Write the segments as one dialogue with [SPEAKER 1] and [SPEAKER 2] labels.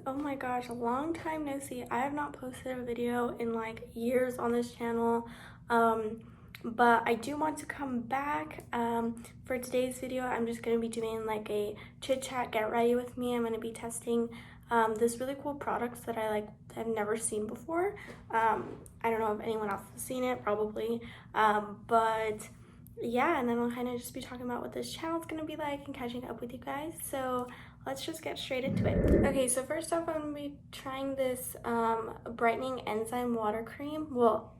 [SPEAKER 1] Oh my gosh, a long time no see. I have not posted a video in like years on this channel, but I do want to come back. For today's video, I'm just going to be doing like a chit chat, get ready with me. I'm going to be testing this really cool products that I've never seen before. I don't know if anyone else has seen it, probably, but yeah, and then I'll kind of just be talking about what this channel is going to be like and catching up with you guys. So let's just get straight into it. Okay, so first off, I'm going to be trying this Brightening Enzyme Water Cream. Well,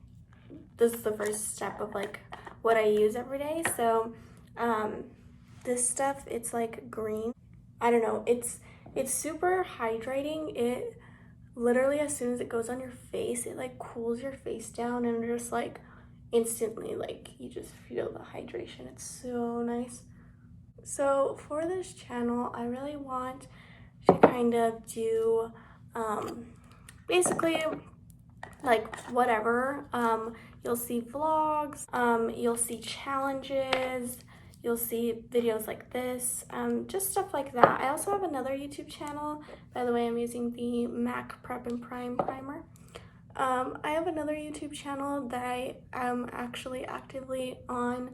[SPEAKER 1] this is the first step of like what I use every day. So this stuff, it's like green. I don't know, it's super hydrating. It literally, as soon as it goes on your face, it like cools your face down and just like instantly, like you just feel the hydration. It's so nice. So for this channel, I really want to kind of do basically like whatever. You'll see vlogs, you'll see challenges, you'll see videos like this, just stuff like that. I also have another YouTube channel. By the way, I'm using the MAC Prep and Prime primer. I have another YouTube channel that I am actually actively on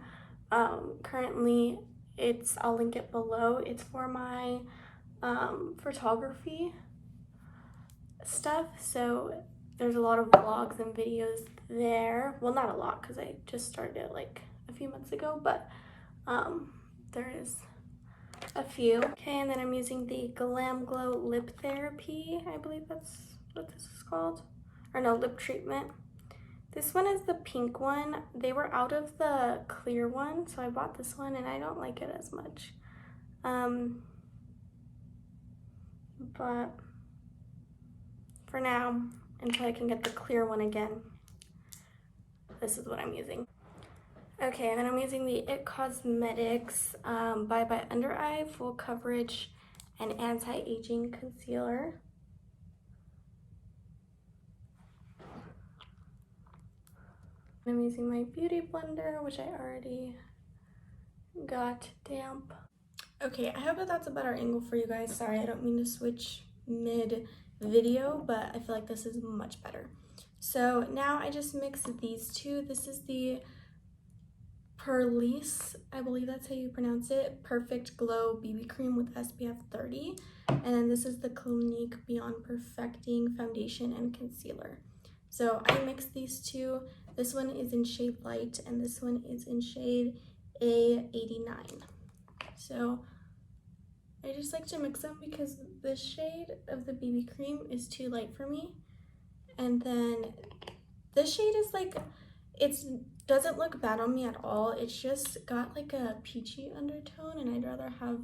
[SPEAKER 1] currently. I'll link it below. It's for my photography stuff, so there's a lot of vlogs and videos there. Well, not a lot because I just started it like a few months ago, but there is a few. Okay, and then I'm using the Glam Glow Lip Therapy. I believe that's what this is called. Or no, lip treatment. This one is the pink one. They were out of the clear one, so I bought this one and I don't like it as much. But for now, until I can get the clear one again, this is what I'm using. Okay, and then I'm using the IT Cosmetics Bye Bye Under Eye Full Coverage and Anti-Aging Concealer. I'm using my beauty blender, which I already got damp. Okay, I hope that that's a better angle for you guys. Sorry, I don't mean to switch mid video, but I feel like this is much better. So now I just mix these two. This is the Perlice, I believe that's how you pronounce it, Perfect Glow BB Cream with SPF 30. And then this is the Clinique Beyond Perfecting Foundation and Concealer. So I mixed these two. This one is in shade light and this one is in shade A89. So I just like to mix them because this shade of the BB cream is too light for me. And then this shade is like, it doesn't look bad on me at all. It's just got like a peachy undertone and I'd rather have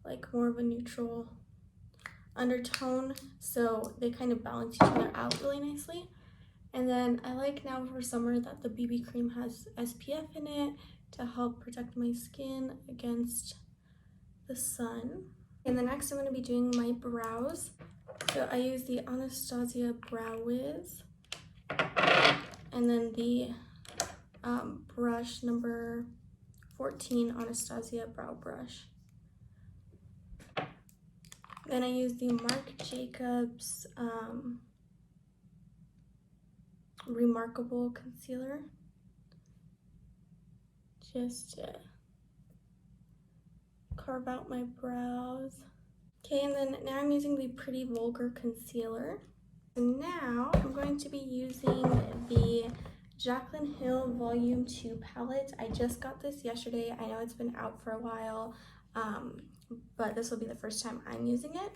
[SPEAKER 1] like more of a neutral undertone. So they kind of balance each other out really nicely. And then I like now for summer that the BB cream has SPF in it to help protect my skin against the sun. And then next I'm going to be doing my brows. So I use the Anastasia Brow Wiz. And then the brush number 14 Anastasia Brow Brush. Then I use the Marc Jacobs Remarkable Concealer, just to carve out my brows. Okay, and then now I'm using the Pretty Vulgar Concealer. And now I'm going to be using the Jaclyn Hill Volume 2 palette. I just got this yesterday. I know it's been out for a while, but this will be the first time I'm using it.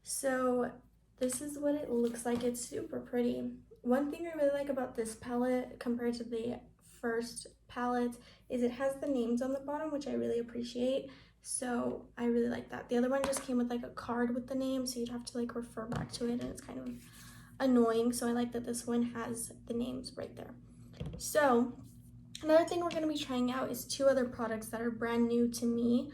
[SPEAKER 1] So this is what it looks like. It's super pretty. One thing I really like about this palette compared to the first palette is it has the names on the bottom, which I really appreciate. So I really like that. The other one just came with like a card with the name, so you'd have to like refer back to it, and it's kind of annoying. So I like that this one has the names right there. So another thing we're going to be trying out is two other products that are brand new to me.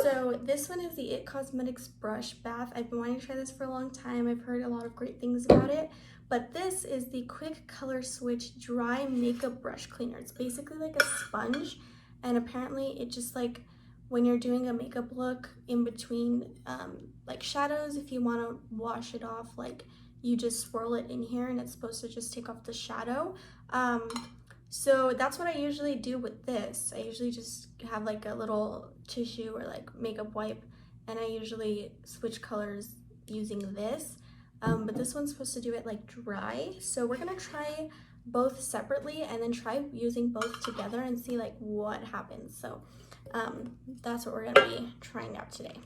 [SPEAKER 1] So this one is the IT Cosmetics Brush Bath. I've been wanting to try this for a long time. I've heard a lot of great things about it. But this is the Quick Color Switch Dry Makeup Brush Cleaner. It's basically like a sponge, and apparently it just like when you're doing a makeup look in between like shadows, if you want to wash it off, like you just swirl it in here and it's supposed to just take off the shadow. So that's what I usually do with this. I usually just have like a little tissue or like makeup wipe, and I usually switch colors using this. But this one's supposed to do it like dry. So we're gonna try both separately and then try using both together and see like what happens. So that's what we're gonna be trying out today.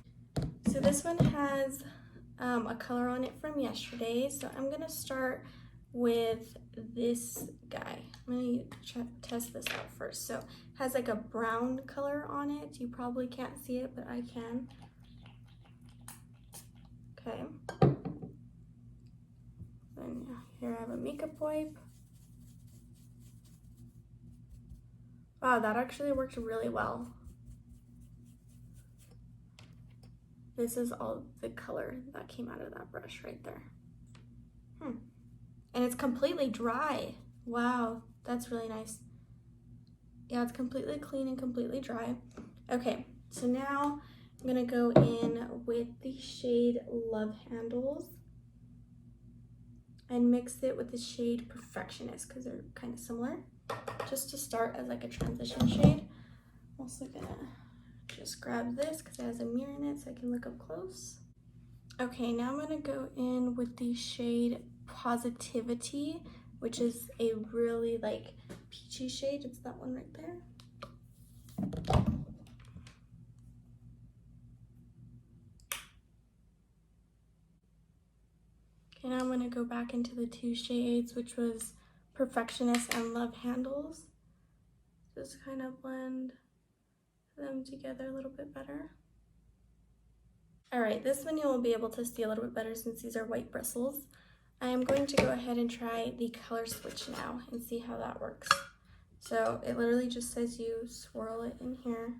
[SPEAKER 1] So this one has a color on it from yesterday. So I'm gonna start with this guy. I'm gonna test this out first. So it has like a brown color on it. You probably can't see it, but I can. Okay. And here I have a makeup wipe. Wow, that actually worked really well. This is all the color that came out of that brush right there. And it's completely dry. Wow, that's really nice. Yeah, it's completely clean and completely dry. Okay, so now I'm gonna go in with the shade Love Handles and mix it with the shade Perfectionist because they're kind of similar. Just to start as like a transition shade. I'm also gonna just grab this because it has a mirror in it so I can look up close. Okay, now I'm gonna go in with the shade Positivity, which is a really like peachy shade. It's that one right there. Okay, now I'm gonna go back into the two shades, which was Perfectionist and Love Handles. Just kind of blend them together a little bit better. All right, this one you will be able to see a little bit better since these are white bristles. I am going to go ahead and try the color switch now and see how that works. So it literally just says you swirl it in here.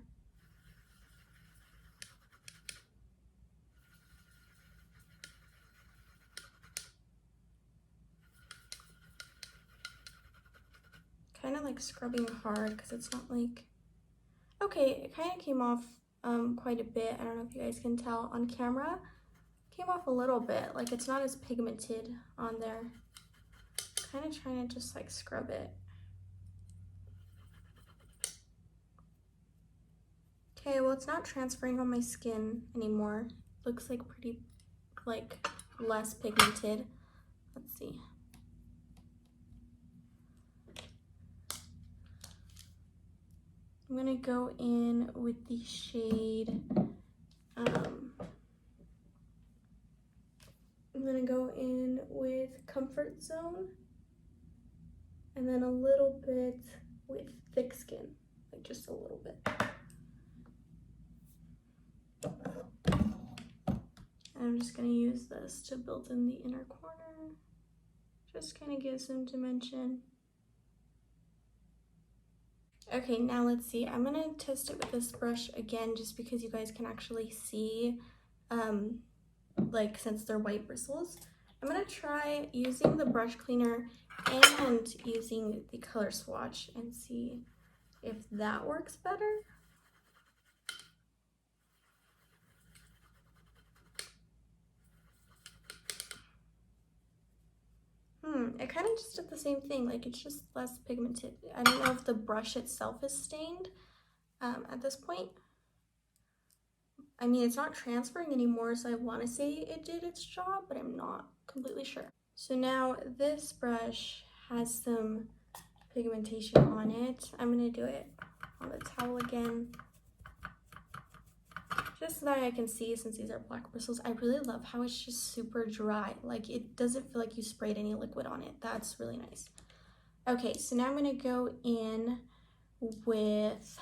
[SPEAKER 1] Kind of like scrubbing hard because it's not like, okay, it kind of came off quite a bit. I don't know if you guys can tell on camera. Came off a little bit, like it's not as pigmented on there. Kind of trying to just like scrub it. Okay, well it's not transferring on my skin anymore. Looks like pretty like less pigmented. Let's see. I'm gonna go in with the shade, I'm gonna go in with Comfort Zone and then a little bit with Thick Skin, like just a little bit. And I'm just gonna use this to build in the inner corner. Just kind of give some dimension. Okay, now let's see. I'm gonna test it with this brush again just because you guys can actually see, like since they're white bristles. I'm gonna try using the brush cleaner and using the color swatch and see if that works better. It kind of just did the same thing, like it's just less pigmented. I don't know if the brush itself is stained at this point. I mean, it's not transferring anymore, so I want to say it did its job, but I'm not completely sure. So now this brush has some pigmentation on it. I'm gonna do it on the towel again, just so that I can see since these are black bristles. I really love how it's just super dry. Like it doesn't feel like you sprayed any liquid on it. That's really nice. Okay, so now I'm gonna go in with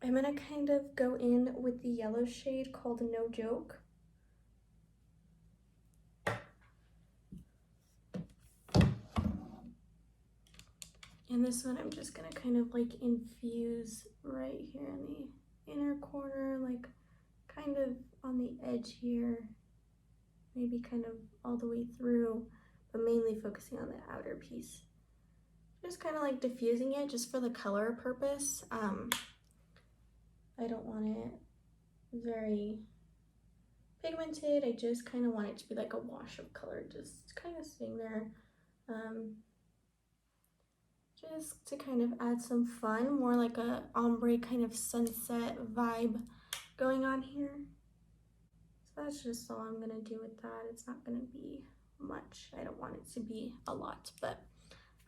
[SPEAKER 1] I'm gonna kind of go in with the yellow shade called No Joke. And this one I'm just gonna kind of like infuse right here in the inner corner, like kind of on the edge here, maybe kind of all the way through, but mainly focusing on the outer piece. Just kind of like diffusing it just for the color purpose. I don't want it very pigmented. I just kind of want it to be like a wash of color, just kind of sitting there. Just to kind of add some fun, more like a ombre kind of sunset vibe going on here. So that's just all I'm gonna do with that. It's not gonna be much. I don't want it to be a lot, but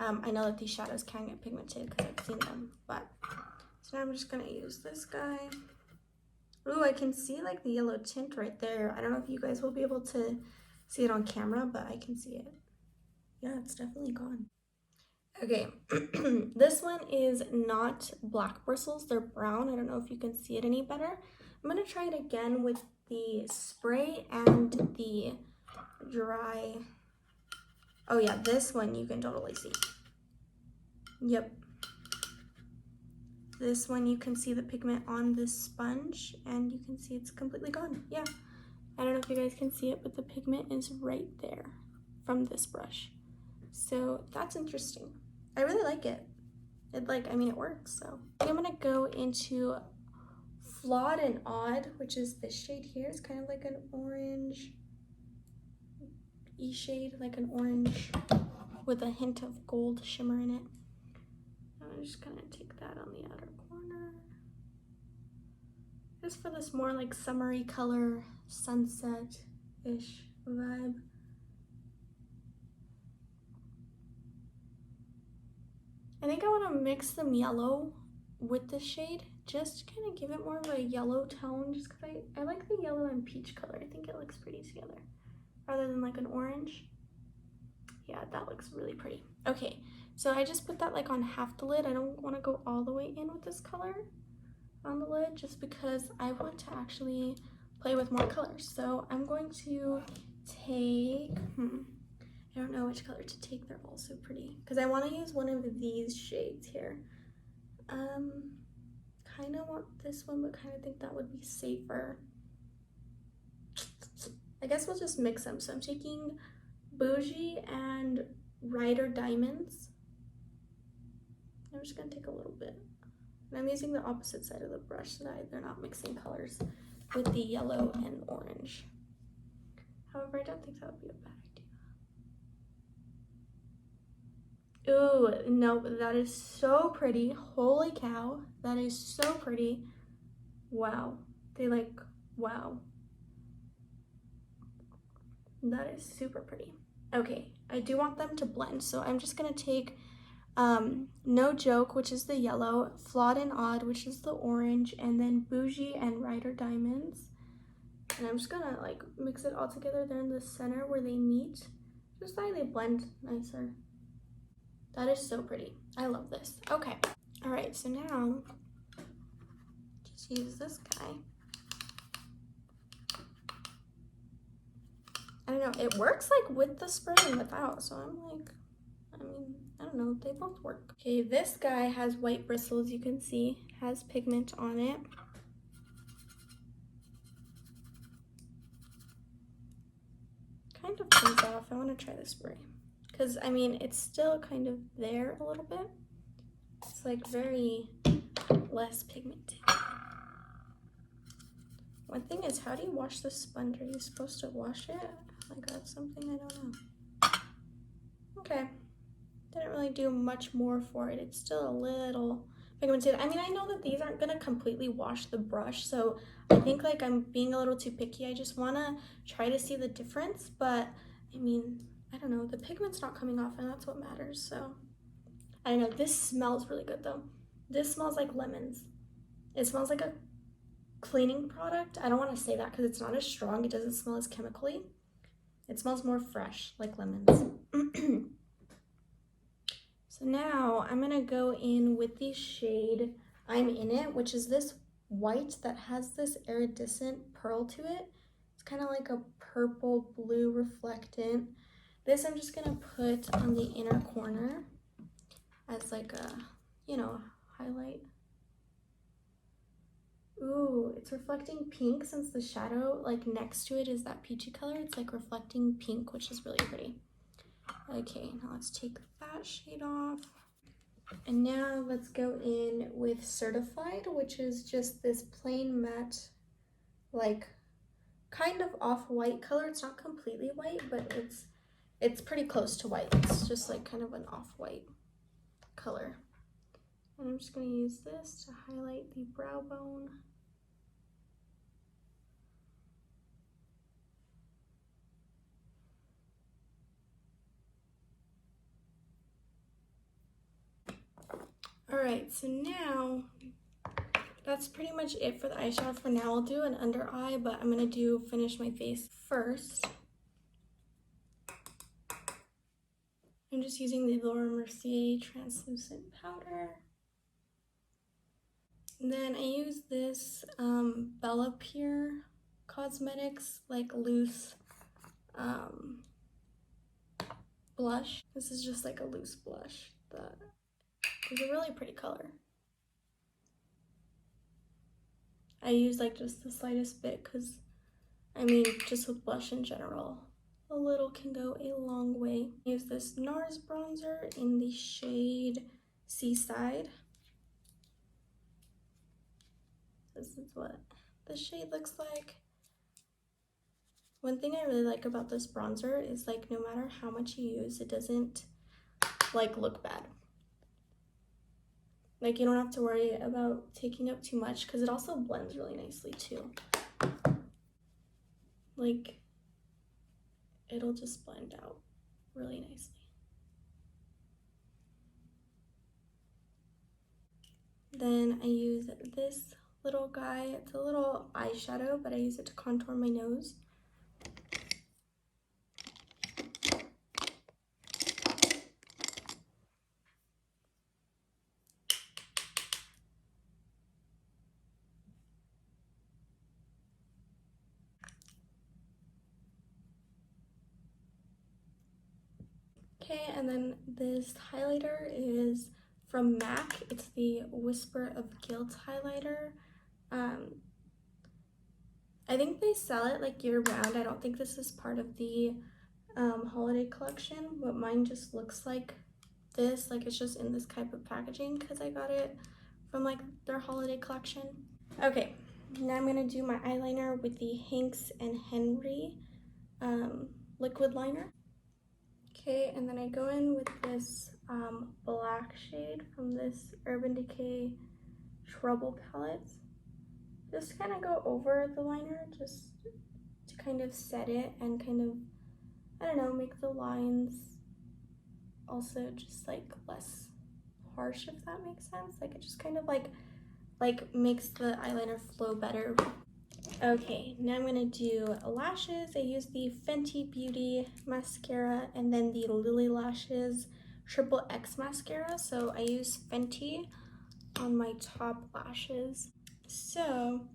[SPEAKER 1] I know that these shadows can get pigmented because I've seen them. But so now I'm just gonna use this guy. Ooh, I can see like the yellow tint right there. I don't know if you guys will be able to see it on camera, but I can see it. Yeah, it's definitely gone. Okay, this one is not black bristles, they're brown. I don't know if you can see it any better. I'm gonna try it again with the spray and the dry. Oh yeah, this one you can totally see. Yep. This one you can see the pigment on this sponge and you can see it's completely gone. Yeah, I don't know if you guys can see it, but the pigment is right there from this brush. So that's interesting. I really like it. It works, so. I'm gonna go into Flawed and Odd, which is this shade here. It's kind of like an orange shade, like an orange with a hint of gold shimmer in it. I'm just gonna take that on the outer corner. Just for this more like summery color, sunset-ish vibe. I think I want to mix some yellow with this shade, just to kind of give it more of a yellow tone, just because I like the yellow and peach color. I think it looks pretty together, rather than like an orange. Yeah, that looks really pretty. Okay, so I just put that like on half the lid. I don't want to go all the way in with this color on the lid, just because I want to actually play with more colors. So I'm going to take, I don't know which color to take. They're all so pretty. Because I want to use one of these shades here. Kind of want this one, but kind of think that would be safer. I guess we'll just mix them. So I'm taking Bougie and Rider Diamonds. I'm just going to take a little bit. And I'm using the opposite side of the brush so that they're not mixing colors with the yellow and orange. However, I don't think that would be a bad idea. Ooh, no, that is so pretty. Holy cow, that is so pretty. Wow, wow. That is super pretty. Okay, I do want them to blend, so I'm just gonna take No Joke, which is the yellow, Flawed and Odd, which is the orange, and then Bougie and Rider Diamonds. And I'm just gonna like mix it all together there in the center where they meet, just so they blend nicer. That is so pretty. I love this. Okay. All right, so now just use this guy. I don't know, it works like with the spray and without, so I'm like, I don't know, they both work. Okay, this guy has white bristles, you can see, has pigment on it. Kind of comes off. I want to try the spray. Because, it's still kind of there a little bit. It's like very less pigmented. One thing is, how do you wash the sponge? Are you supposed to wash it? Like that's something I don't know. Okay. Didn't really do much more for it. It's still a little pigmented. I know that these aren't going to completely wash the brush, so I think like I'm being a little too picky. I just want to try to see the difference, but I don't know, the pigment's not coming off and that's what matters. So I don't know, this smells really good though. This smells like lemons. It smells like a cleaning product. I don't want to say that because it's not as strong. It doesn't smell as chemically. It smells more fresh, like lemons. So now I'm gonna go in with the shade I'm In It, which is this white that has this iridescent pearl to it. It's kind of like a purple blue reflectant. This I'm just gonna put on the inner corner as like a, highlight. Ooh, it's reflecting pink since the shadow like next to it is that peachy color. It's like reflecting pink, which is really pretty. Okay, now let's take that shade off. And now let's go in with Certified, which is just this plain matte, like kind of off-white color. It's not completely white, but it's pretty close to white. It's just like kind of an off-white color. And I'm just gonna use this to highlight the brow bone. All right, so now that's pretty much it for the eyeshadow for now. I'll do an under eye, but I'm gonna finish my face first. I'm just using the Laura Mercier translucent powder. And then I use this Bella Pure Cosmetics like loose blush. This is just like a loose blush that is a really pretty color. I use like just the slightest bit because I mean just with blush in general, a little can go a long way. I use this Nars Bronzer in the shade Seaside. This is what the shade looks like. One thing I really like about this bronzer is like no matter how much you use, it doesn't like look bad. Like you don't have to worry about taking up too much because it also blends really nicely too. Like it'll just blend out really nicely. Then I use this little guy. It's a little eyeshadow, but I use it to contour my nose. Okay, and then this highlighter is from MAC. It's the Whisper of Guilt highlighter. I think they sell it like year round. I don't think this is part of the holiday collection, but mine just looks like this. Like it's just in this type of packaging because I got it from like their holiday collection. Okay, now I'm gonna do my eyeliner with the Hanks and Henry liquid liner. Okay, and then I go in with this black shade from this Urban Decay Trouble palette. Just kind of go over the liner just to kind of set it and kind of, I don't know, make the lines also just like less harsh, if that makes sense. Like it just kind of like makes the eyeliner flow better. Okay, now I'm gonna do lashes. I use the Fenty Beauty mascara and then the Lily Lashes Triple X mascara. So I use Fenty on my top lashes. So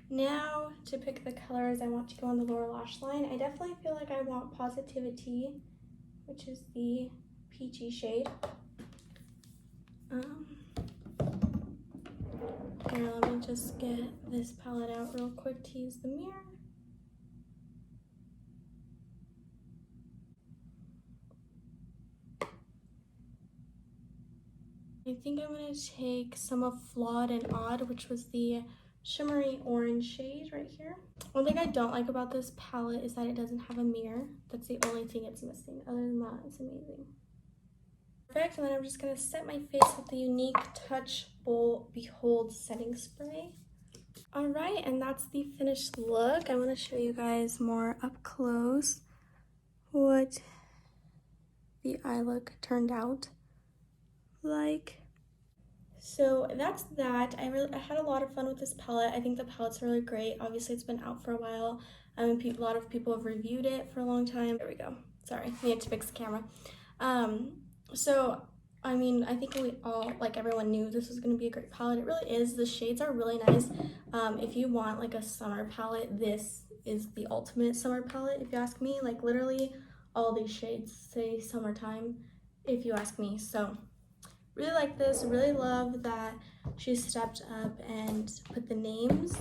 [SPEAKER 1] now to pick the colors I want to go on the lower lash line, I definitely feel like I want Positivity, which is the peachy shade. Here, let me just get this palette out real quick to use the mirror. I think I'm going to take some of Flawed and Odd, which was the shimmery orange shade right here. One thing I don't like about this palette is that it doesn't have a mirror. That's the only thing it's missing. Other than that, it's amazing. Perfect, and then I'm just going to set my face with the Unique Touch Bold Behold setting spray. All right, and that's the finished look. I want to show you guys more up close what the eye look turned out like. So that's that. I had a lot of fun with this palette. I think the palette's really great. Obviously, it's been out for a while. A lot of people have reviewed it for a long time. There we go. Sorry, I had to fix the camera. So I mean, I think we all, like everyone knew this was going to be a great palette. It really is. The shades are really nice. If you want like a summer palette, this is the ultimate summer palette, if you ask me. Like literally all these shades say summertime, if you ask me. So really like this. Really love that she stepped up and put the names.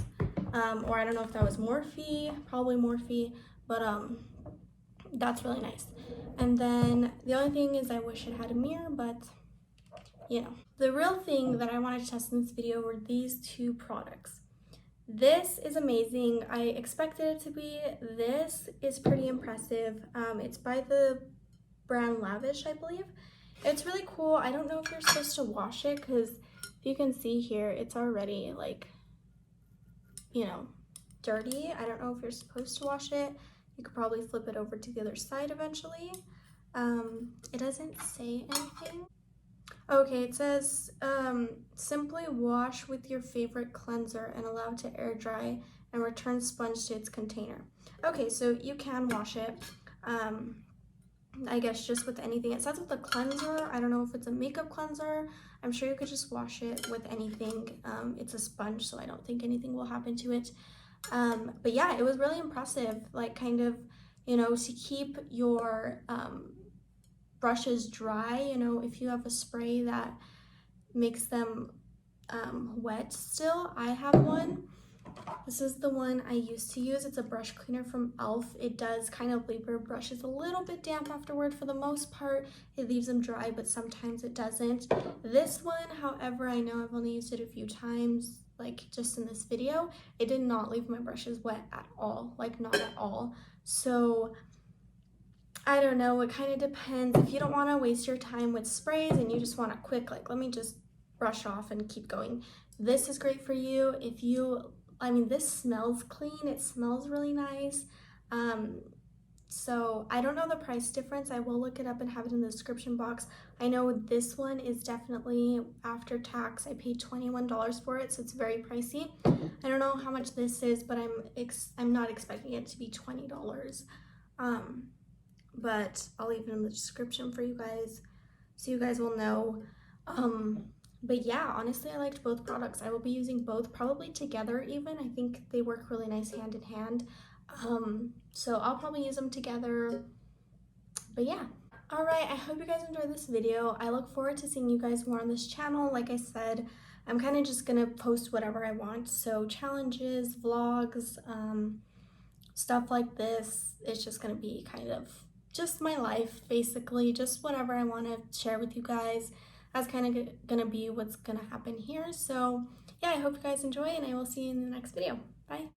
[SPEAKER 1] Or I don't know if that was Morphe, probably Morphe, but that's really nice. And then the only thing is I wish it had a mirror, but you know. The real thing that I wanted to test in this video were these two products. This is amazing. I expected it to be. This is pretty impressive. It's by the brand Lavish, I believe. It's really cool. I don't know if you're supposed to wash it because if you can see here, it's already like, you know, dirty. I don't know if you're supposed to wash it. You could probably flip it over to the other side eventually. It doesn't say anything. Okay, it says simply wash with your favorite cleanser and allow it to air dry and return sponge to its container. Okay, so you can wash it. I guess just with anything. It says with a cleanser. I don't know if it's a makeup cleanser. I'm sure you could just wash it with anything. It's a sponge, so I don't think anything will happen to it. But yeah, it was really impressive. Like kind of, you know, to keep your brushes dry, you know, if you have a spray that makes them wet still. I have one. This is the one I used to use. It's a brush cleaner from e.l.f. It does kind of leave your brushes a little bit damp afterward. For the most part, it leaves them dry, but sometimes it doesn't. This one, however, I know I've only used it a few times, like just in this video. It did not leave my brushes wet at all, like not at all. So I don't know, it kind of depends. If you don't want to waste your time with sprays and you just want a quick, like, let me just brush off and keep going, this is great for you. If you, I mean, this smells clean. It smells really nice. So I don't know the price difference. I will look it up and have it in the description box. I know this one is definitely after tax. I paid $21 for it, so it's very pricey. I don't know how much this is, but I'm not expecting it to be $20. But I'll leave it in the description for you guys so you guys will know. But yeah, honestly, I liked both products. I will be using both probably together even. I think they work really nice hand in hand. So I'll probably use them together. But yeah. Alright, I hope you guys enjoyed this video. I look forward to seeing you guys more on this channel. Like I said, I'm kind of just going to post whatever I want. So challenges, vlogs, stuff like this. It's just going to be kind of just my life, basically. Just whatever I want to share with you guys. That's kind of going to be what's going to happen here. So yeah, I hope you guys enjoy, and I will see you in the next video. Bye.